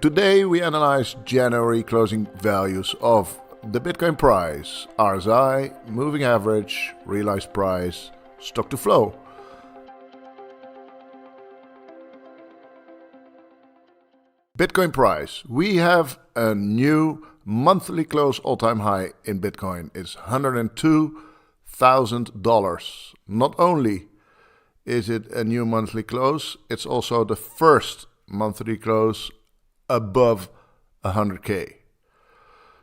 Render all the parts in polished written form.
Today we analyze January closing values of the Bitcoin price, RSI, moving average, realized price, Stock-to-flow. Bitcoin price. We have a new monthly close all-time high in Bitcoin. It's $102,000. Not only is it a new monthly close, it's also the first monthly close above 100K.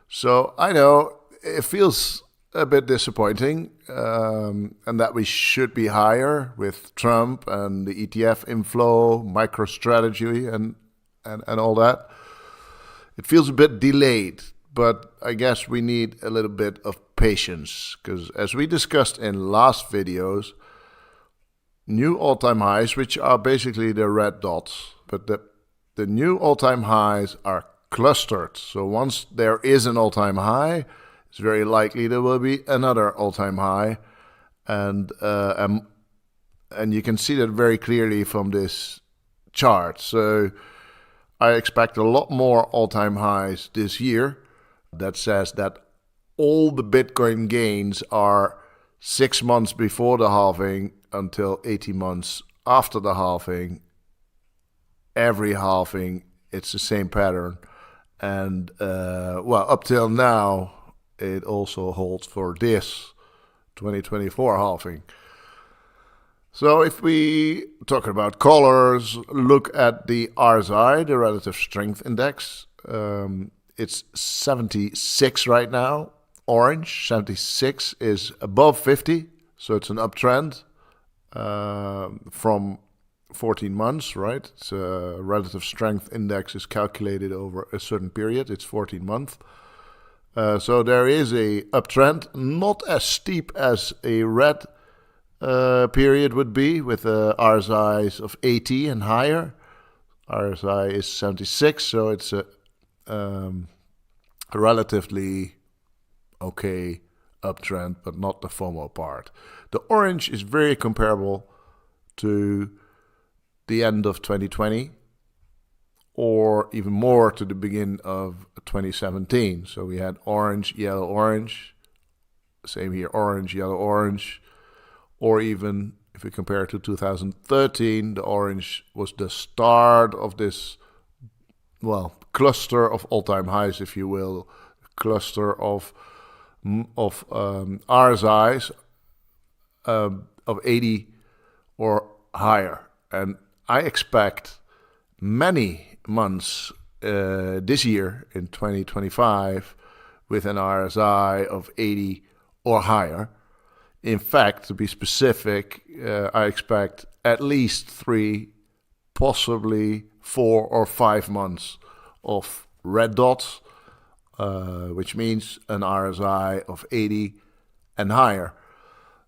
So I know it feels a bit disappointing, and that we should be higher with Trump and the ETF inflow, MicroStrategy and all that. It feels a bit delayed, but I guess we need a little bit of patience because as we discussed in last videos, new all-time highs, which are basically the red dots, but the new all-time highs are clustered. So once there is an all-time high, it's very likely there will be another all-time high, and you can see that very clearly from this chart. So I expect a lot more all-time highs this year. That says that all the Bitcoin gains are 6 months before the halving until 18 months after the halving. Every halving, it's the same pattern. And, up till now, it also holds for this 2024 halving. So if we talk about colors, look at the RSI, the Relative Strength Index. It's 76 right now. Orange, 76 is above 50. So it's an uptrend from 14 months, right? It's a Relative Strength Index is calculated over a certain period. It's 14 months. So there is a uptrend, not as steep as a red period would be with RSIs of 80 and higher. RSI is 76, so it's a relatively okay uptrend, but not the FOMO part. The orange is very comparable to the end of 2020 or even more to the beginning of 2017. So we had orange, yellow, orange. Same here, orange, yellow, orange. Or even if we compare it to 2013, the orange was the start of this, cluster of all-time highs, if you will, cluster of RSIs of 80 or higher. And I expect many months this year in 2025 with an RSI of 80 or higher. In fact, to be specific, I expect at least 3, possibly 4 or 5 months of red dots, which means an RSI of 80 and higher.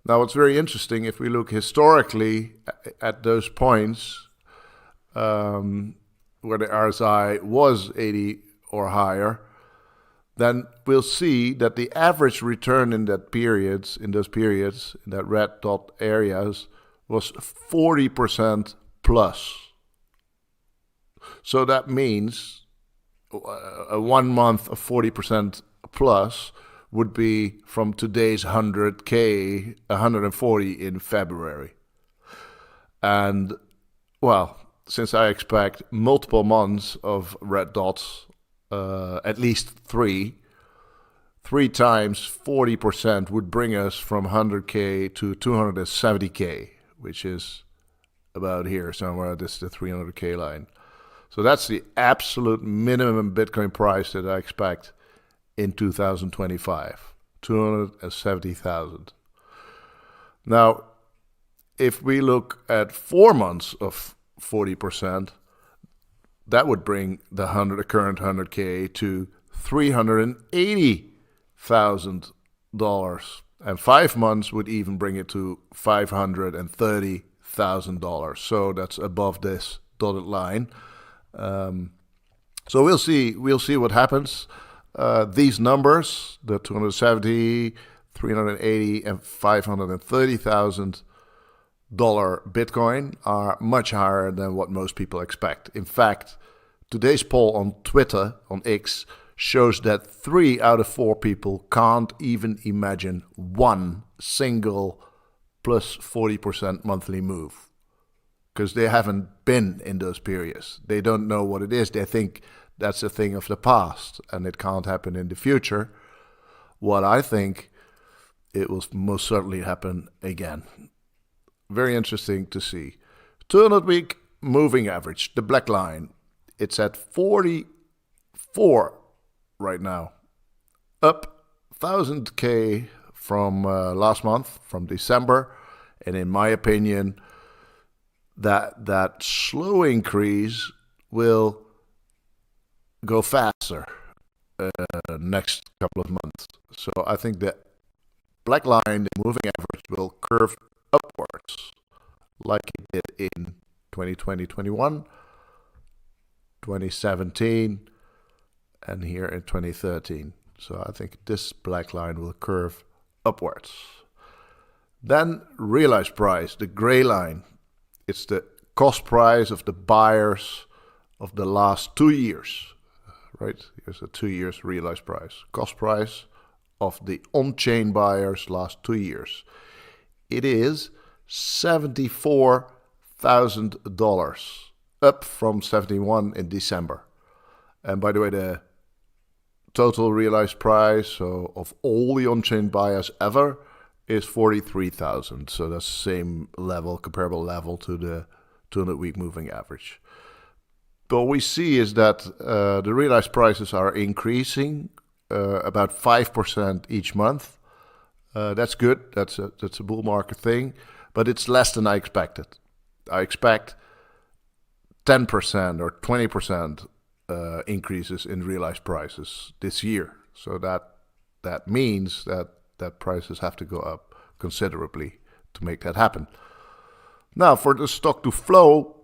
Now, what's very interesting, if we look historically at those points where the RSI was 80 or higher, then we'll see that the average return in those periods, in that red dot areas, was 40% plus. So that means a 1 month of 40% plus would be from today's 100K, 140 in February. And, since I expect multiple months of red dots, at least 3 times 40% would bring us from 100K to 270K, which is about here somewhere. This is the 300K line. So that's the absolute minimum Bitcoin price that I expect in 2025, 270,000. Now, if we look at 4 months of 40%, that would bring the current 100K to $380,000. And 5 months would even bring it to $530,000. So that's above this dotted line. So we'll see what happens. These numbers, the 270, 380, and $530,000 Bitcoin are much higher than what most people expect. In fact, Today's poll on Twitter, on X, shows that 3 out of 4 people can't even imagine one single plus 40% monthly move. Because they haven't been in those periods. They don't know what it is. They think that's a thing of the past and it can't happen in the future. What I think, it will most certainly happen again. Very interesting to see. 200-week moving average, the black line, it's at 44 right now. Up 1,000K from last month, from December. And in my opinion, that slow increase will go faster next couple of months. So I think the black line, the moving average, will curve upwards like it did in 2020, 21, 2017, and here in 2013. So I think this black line will curve upwards. Then realized price, the gray line. It's the cost price of the buyers of the last 2 years, right? Here's a 2 years realized price. Cost price of the on-chain buyers last 2 years. It is $74,000, up from 71 in December. And by the way, the total realized price of all the on-chain buyers ever is 43,000. So that's the same level, comparable level to the 200-week moving average. But what we see is that the realized prices are increasing about 5% each month. That's good. That's a bull market thing, but it's less than I expected. I expect 10% or 20% increases in realized prices this year. So that means that prices have to go up considerably to make that happen. Now, for the stock to flow,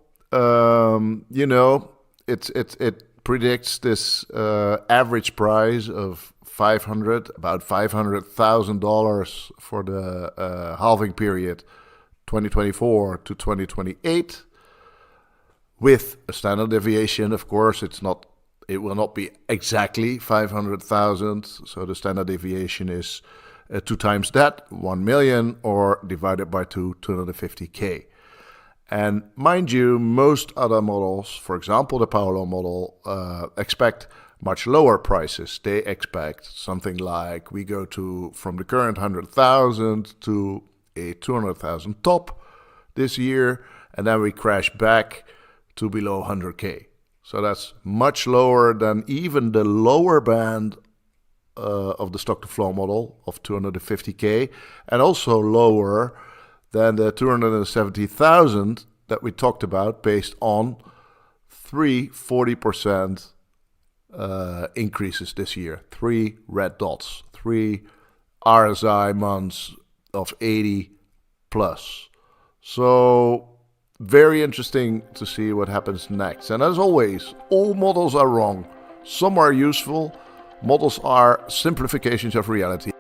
it predicts this average price of about $500,000 for the halving period 2024 to 2028, with a standard deviation. Of course, it will not be exactly 500,000. So the standard deviation is 2 times that, 1 million, or divided by 250K. And mind you, most other models, for example, the Power Law model, expect much lower prices. They expect something like we go from the current 100,000 to a 200,000 top this year, and then we crash back to below 100K. So that's much lower than even the lower band of the stock-to-flow model of 250K, and also lower than the 270,000 that we talked about, based on 40% increases this year. 3 red dots, 3 RSI months of 80 plus. So very interesting to see what happens next. And as always, all models are wrong. Some are useful. Models are simplifications of reality.